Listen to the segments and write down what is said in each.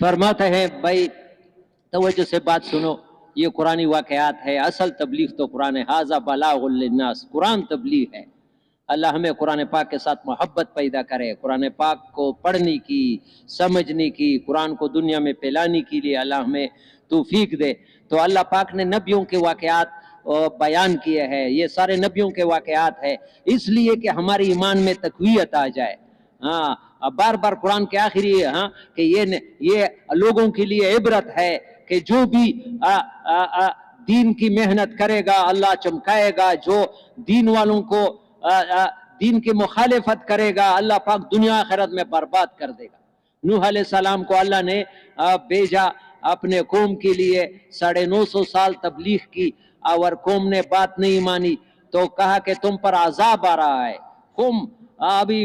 فرماتے ہیں بھائی توجہ سے بات سنو، یہ قرآنی واقعات ہے، اصل تبلیغ تو قرآن ہے، ھذا بلاغ للناس، قرآن تبلیغ ہے۔ اللہ ہمیں قرآن پاک کے ساتھ محبت پیدا کرے، قرآن پاک کو پڑھنے کی، سمجھنے کی، قرآن کو دنیا میں پھیلانے کے لیے اللہ ہمیں توفیق دے۔ تو اللہ پاک نے نبیوں کے واقعات بیان کیے ہیں، یہ سارے نبیوں کے واقعات ہیں اس لیے کہ ہمارے ایمان میں تقویت آ جائے۔ ہاں بار بار قرآن کے آخری کہ یہ لوگوں کے لیے عبرت ہے کہ جو بھی دین کی محنت کرے گا اللہ چمکائے گا، جو دین والوں کو دین کی مخالفت کرے گا اللہ پاک دنیا آخرت میں برباد کر دے گا۔ نوح علیہ السلام کو اللہ نے بھیجا اپنے قوم کے لیے، 950 سال تبلیغ کی اور قوم نے بات نہیں مانی تو کہا کہ تم پر عذاب آ رہا ہے، قوم ابھی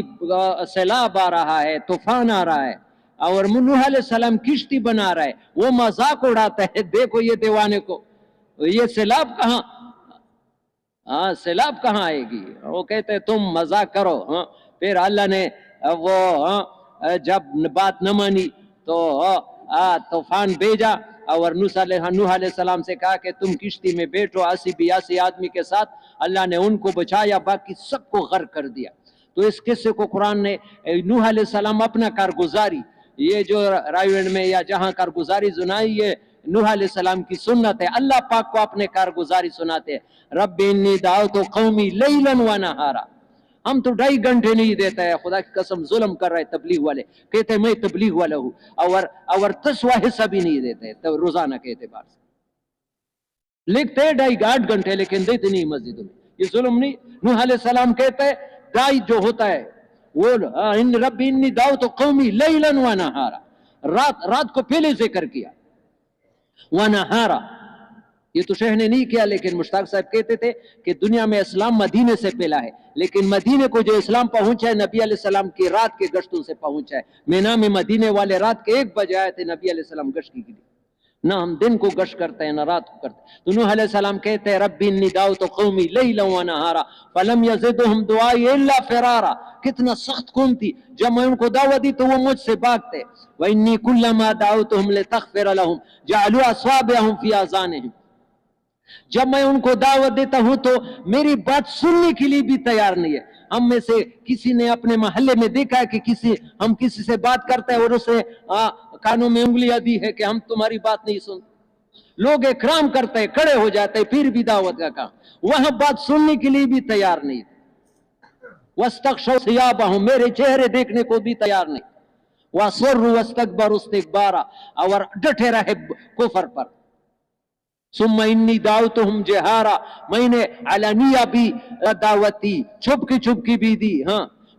سیلاب آ رہا ہے، طوفان آ رہا ہے، اور نوح علیہ السلام کشتی بنا رہا ہے، وہ مذاق اڑاتا ہے، دیکھو یہ دیوانے کو، یہ سیلاب کہاں سیلاب کہاں آئے گی؟ وہ کہتے تم مذاق کرو۔ پھر اللہ نے وہ جب بات نہ مانی تو طوفان بھیجا اور نوح علیہ السلام سے کہا کہ تم کشتی میں بیٹھو 80-82 آدمی کے ساتھ، اللہ نے ان کو بچایا، باقی سب کو غرق کر دیا۔ تو اس قصے کو قرآن نے نوح علیہ السلام اپنا کارگزاری، یہ جو رائیونڈ میں یا جہاں کارگزاری سنائی، یہ نوح علیہ السلام کی سنت ہے، اللہ پاک کو اپنے کارگزاری سناتے ہیں۔ رب انی دعوت قومی لیلا و نہارا، ہم تو 2.5 گھنٹے نہیں دیتا ہے، خدا کی قسم ظلم کر رہے تبلیغ والے، کہتے ہیں میں تبلیغ والا ہوں اور 10واں حصہ بھی نہیں دیتے روزانہ کے اعتبار سے، لکھتے 2.5-8 گھنٹے لیکن دیتے نہیں مسجدوں میں، یہ ظلم نہیں؟ نوح علیہ السلام کہتے ہیں دائی جو ہوتا ہے وہ رب انی دعوت قومی لیلا و نہارا، رات کو پہلے ذکر کیا، ونہارا یہ تو شیخ نے نہیں کیا، لیکن مشتاق صاحب کہتے تھے کہ دنیا میں اسلام مدینے سے پھیلا ہے، لیکن مدینے کو جو اسلام پہنچا ہے نبی علیہ السلام کی رات کے گشتوں سے پہنچا ہے۔ مینا میں مدینے والے رات کے 1 بجے آئے تھے نبی علیہ السلام گشت کے لیے، نہ ہم دن کو گشت کرتے ہیں نہ رات کو کرتے ہیں۔ تو نوح علیہ السلام کہتے ہیں رب انی دعوت قومی لیلا و نہارا فلم یزدہم دعائی الا فرارا، کتنا سخت قوم تھی، جب میں ان کو دعوت دی تو وہ مجھ سے بھاگتے۔ وانی کلما دعوتہم لتغفر لہم جعلوا اصابعہم فی آذانہم، جب میں ان کو دعوت دیتا ہوں تو میری بات سننے کے لیے بھی تیار نہیں ہے۔ ہم میں سے کسی نے اپنے محلے میں دیکھا ہے کہ ہم کسی سے بات کرتے ہیں اور اسے کانوں میں انگلیاں دی ہے کہ ہم تمہاری بات نہیں سنتے، لوگ اکرام کرتے ہیں، کھڑے ہو جاتے ہیں، پھر بھی دعوت کا کام، وہاں بات سننے کے لیے بھی تیار نہیں تھے۔ وَاسْتَغْشَوْا ثِيَابَهُمْ، میرے چہرے دیکھنے کو بھی تیار نہیں۔ وَأَصَرُّوا وَاسْتَكْبَرُوا اسْتِكْبَارًا، اور ڈٹے رہے کفر پر۔ ثم انی دعوتہم جہارا، میں نے علانیہ بھی دعوت دی، چھپ کی بھی دی۔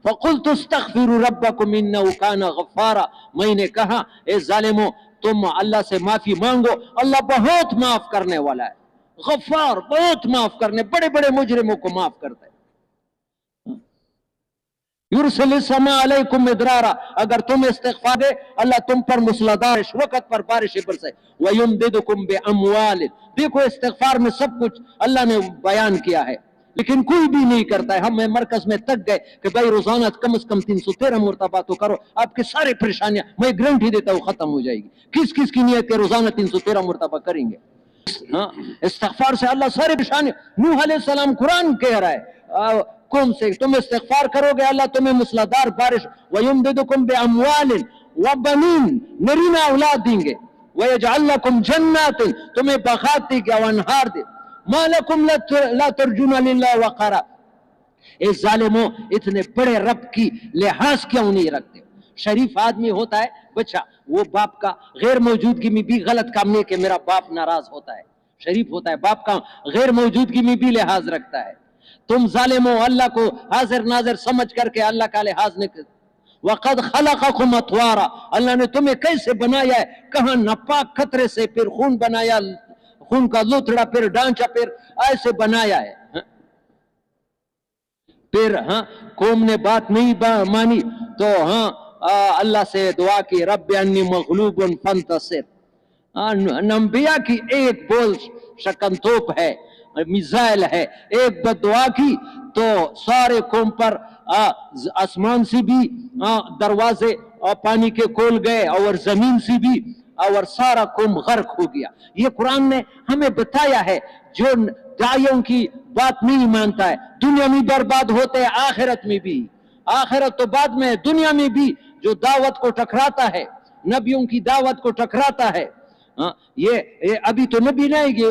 فقلت استغفروا ربکم انہ کان غفارا، میں نے کہا اے ظالموں تم اللہ سے معافی مانگو، اللہ بہت معاف کرنے والا ہے، غفار، بہت معاف کرنے، بڑے بڑے مجرموں کو معاف کرتا ہے۔ یرسل السماء علیکم مدرارا، اگر تم استغفار دے اللہ تم پر موسلادھار وقت پر بارش برسے۔ ویمددکم باموال، دیکھو استغفار میں سب کچھ اللہ نے بیان کیا ہے لیکن کوئی بھی نہیں کرتا ہے۔ ہم مرکز میں تک گئے کہ بھائی روزانہ کم از کم 313 مرتبہ تو کرو، آپ کے سارے پریشانیاں میں گارنٹی دیتا ہوں ختم ہو جائے گی۔ کس کس کی نیت ہے روزانہ 313 مرتبہ کریں گے؟ استغفار سے اللہ سارے پریشانیاں، نوح علیہ السلام قرآن کہہ رہا ہے قوم سے تم استغفار کرو گے اللہ تمہیں موسلادھار بارش، وَيُمْدِدُكُمْ بِأَمْوَالٍ وَبَنِينَ، نرینہ اولاد دیں گے، وَيَجْعَلْ لَكُمْ جَنَّاتٍ، تمہیں باغات دیں گے، وَانْہار دیں۔ مَا لَكُمْ لَا تَرْجُونَ لِلَّهِ وَقَارًا، اے ظالموں اتنے بڑے رب کی لحاظ کیوں نہیں رکھتے؟ شریف آدمی ہوتا ہے بچہ، وہ باپ کا غیر موجودگی میں بھی غلط کام نہیں کہ میرا باپ ناراض ہوتا ہے، شریف ہوتا ہے، باپ کا غیر موجودگی میں بھی لحاظ رکھتا ہے۔ تم ظالموں اللہ کو حاضر ناظر سمجھ کر کے اللہ کا لحاظ نہیں کرتے۔ وَقَدْ خَلَقَكُمْ أَطْوَارًا، اللہ نے تمہیں کیسے بنایا ہے، کہاں ناپاک خطرے سے، پھر خون بنایا، خون کا لوتھڑا، پھر ڈانچہ، پھر ایسے بنایا ہے۔ پھر قوم نے بات نہیں مانی تو اللہ سے دعا کی رب انی مغلوب فانتصر۔ انبیاء کی ایک بول شکنتوپ ہے، میزائل ہے، ایک بدعا کی تو سارے قوم پر آسمان سے بھی دروازے اور پانی کے کول گئے اور زمین سے بھی اور سارا قوم غرق ہو گیا. یہ قرآن نے ہمیں بتایا ہے جو داعیوں کی بات نہیں مانتا ہے دنیا میں برباد ہوتے ہیں آخرت میں بھی. آخرت تو بعد میں، دنیا میں بھی جو دعوت کو ٹکراتا ہے، نبیوں کی دعوت کو ٹکراتا ہے. یہ ابھی تو نبی نہیں، یہ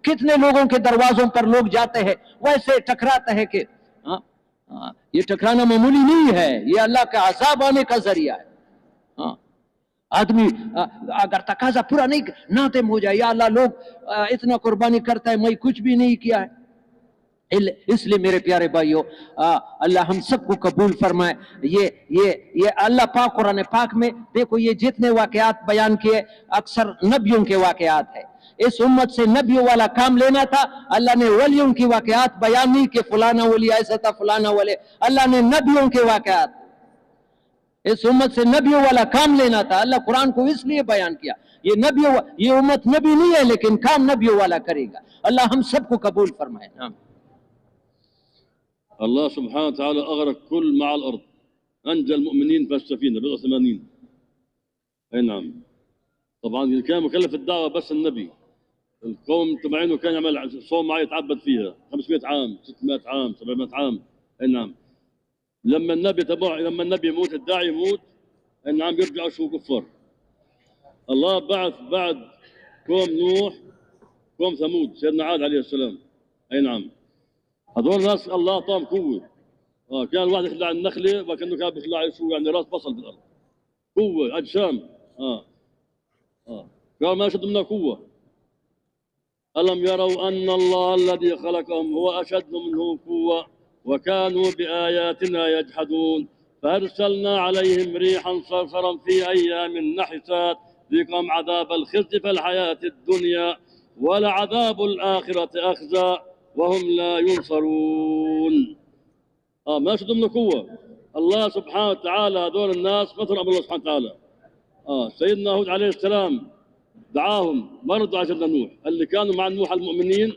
کتنے لوگوں کے دروازوں پر لوگ جاتے ہیں ویسے ٹکراتا ہے کہ یہ ٹکرانا معمولی نہیں ہے، یہ اللہ کا عذاب آنے کا ذریعہ ہے. آدمی اگر تقاضا پورا نہیں ناتم ہو جائے، یا اللہ لوگ اتنا قربانی کرتا ہے میں کچھ بھی نہیں کیا ہے. اس لیے میرے پیارے بھائیو اللہ ہم سب کو قبول فرمائے. یہ اللہ پاک قرآن پاک میں دیکھو یہ جتنے واقعات بیان کیے اکثر نبیوں کے واقعات ہے. اس امت سے نبیوں والا کام لینا تھا. اللہ نے ولیوں کی واقعات بیان نہیں کہ فلانا ولی ایسا تھا فلانا ولی. اللہ نے نبیوں کے واقعات، اس امت سے نبیوں والا کام لینا تھا. اللہ قرآن کو اس لیے بیان کیا یہ امت نبی نہیں ہے لیکن کام نبیوں والا کرے گا. اللہ ہم سب کو قبول فرمائے. الله سبحانه وتعالى أغرق كل مع الأرض، أنجى المؤمنين في السفينة بضع 80. أي نعم. طبعا كان مكلف الدعوة بس النبي. القوم تبعينه كان يعمل صوم معي يتعبد فيها 500 عام 600 عام 700 عام. أي نعم. لما النبي يموت الداعي يموت، أي نعم، يرجعوا شو كفار. الله بعث بعد قوم نوح قوم ثمود سيدنا عاد عليه السلام. أي نعم. هذول ناس الله اعطاهم قوه. كان الواحد يخلع النخله وكانه كان بيخلع شو يعني راس بصل بالارض. قوه اجسام. قال ما اشد منها قوه. الم يروا ان الله الذي خلقهم هو اشد منهم قوه وكانوا باياتنا يجحدون فارسلنا عليهم ريحا صرصرا في ايام نحسات ذيقهم عذاب الخزي في الحياه الدنيا ولعذاب الاخره اخزى وهم لا ينصرون. ما شدوا من قوة. الله سبحانه وتعالى هذول الناس مثل أمر الله سبحانه وتعالى. سيدنا هود عليه السلام دعاهم، ما ردوا على سيدنا نوح. اللي كانوا مع نوح المؤمنين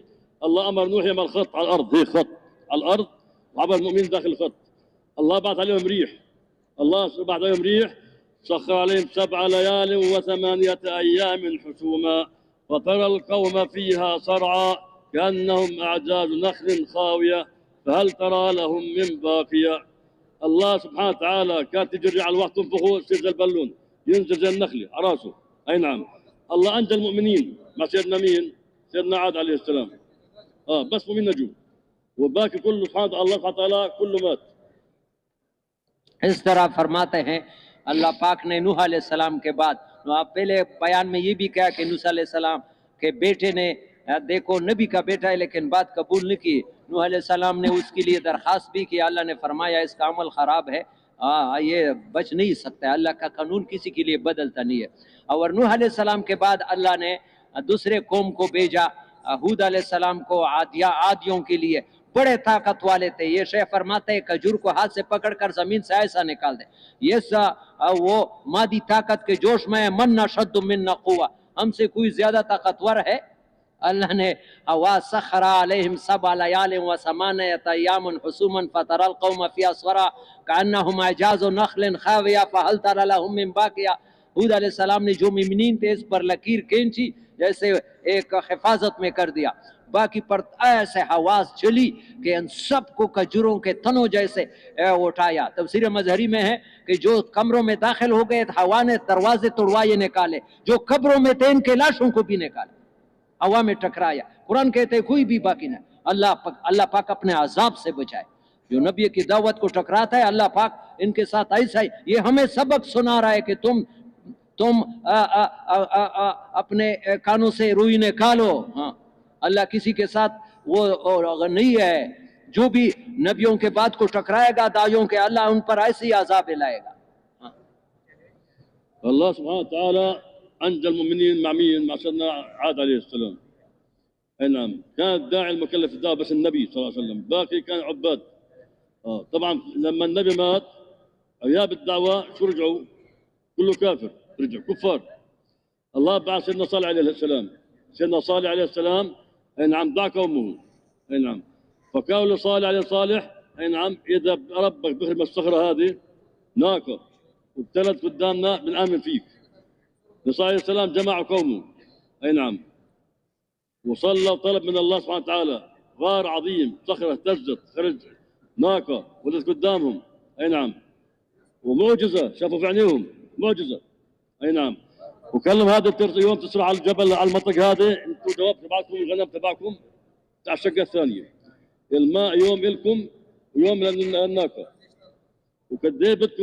الله أمر نوح يعمل خط على الأرض، هيك خط على الأرض وعبر المؤمنين داخل الخط. الله بعث عليهم ريح. الله بعث عليهم ريح سخر عليهم 7 ليال و8 أيام حسوما فترى القوم فيها صرعى كأنهم أعجاز نخل خاوية فهل ترى لهم من باقية. الله سبحانه وتعالى كانت تجري على الواحد تنفخه يصير زي البالون ينزل زي النخلة على راسه. أي نعم. الله أنجى المؤمنين مع سيدنا مين؟ سيدنا عاد عليه السلام. بس مؤمن نجوا وباقي كله سبحانه الله سبحانه وتعالى كله مات. اس طرح فرماتے ہیں اللہ پاک نے نوح علیہ السلام کے بعد، پہلے بیان میں یہ بھی کہا کہ نوح علیہ السلام کے بیٹے نے دیکھو نبی کا بیٹا ہے لیکن بات قبول نہیں کی. نوح علیہ السلام نے اس کے لیے درخواست بھی کی. اللہ نے فرمایا اس کا عمل خراب ہے، یہ بچ نہیں سکتا. اللہ کا قانون کسی کے لیے بدلتا نہیں ہے. اور نوح علیہ السلام کے بعد اللہ نے دوسرے قوم کو بھیجا. ہود علیہ السلام کو عادیوں کے لیے بڑے طاقت والے تھے. یہ شیخ فرماتے ہیں کھجور کو ہاتھ سے پکڑ کر زمین سے ایسا نکال دے. یہ وہ مادی طاقت کے جوش میں من اشد منا قوہ، ہم سے کوئی زیادہ طاقتور ہے. اللہ نے سخر علیہم 7 لیال و8 ایام حسوما فترى القوم فيها صرعى كأنهم اعجاز نخل خاویہ فهل ترى لهم من باقیہ. ہود علیہ السلام نے جو مومنین تھے اس پر لکیر کھینچی جیسے ایک حفاظت میں کر دیا. باقی پر ایسے حواس چلی کہ ان سب کو کھجوروں کے تنوں جیسے اٹھایا. تفسیر مظہری میں ہے کہ جو کمروں میں داخل ہو گئے ہوا نے دروازے توڑوائے نکالے، جو قبروں میں تھے ان کے لاشوں کو بھی نکالے، ہوا میں ٹکرایا. قرآن کہتے ہیں کوئی بھی باقی نہ. اللہ پاک اپنے عذاب سے بچائے. جو نبی کی دعوت کو ٹکراتا ہے اللہ پاک ان کے ساتھ ایسا ہی. یہ ہمیں سبق سنا رہا ہے کہ تم اپنے کانوں سے روئی نکالو. اللہ کسی کے ساتھ وہ نہیں ہے. جو بھی نبیوں کے بات کو ٹکرائے گا داعیوں کے، اللہ ان پر ایسی عذاب لائے گا. الله سبحانه وتعالى أنجى المؤمنين مع مين؟ مع سيدنا عاد عليه السلام. أي نعم. كان الداعي المكلف الدعوة بس النبي صلى الله عليه وسلم، باقي كان عباد. طبعا لما النبي مات أيام الدعوة شو رجعوا؟ كله كافر، رجعوا كفار. الله بعث سيدنا صالح عليه السلام. سيدنا صالح عليه السلام أي نعم دعا قومه. أي نعم. فقالوا لصالح عليه صالح أي نعم إذا ربك بخرم الصخرة هذه ناقة وابتلت قدامنا بنآمن فيك. موسى عليه السلام جمع قومه، أي نعم، وصلى وطلب من الله سبحانه وتعالى. غار عظيم، صخرة اهتزت، خرج ناقة ولدت قدامهم، أي نعم، ومعجزة شافوا في عينيهم، معجزة، أي نعم. وكلم هذا يوم تسرع على الجبل، على المنطق هذا، انتم دواب تبعكم، الغنم تبعكم على الشقة الثانية، الماء يوم لكم ويوم للناقة، وقد ايه بدكم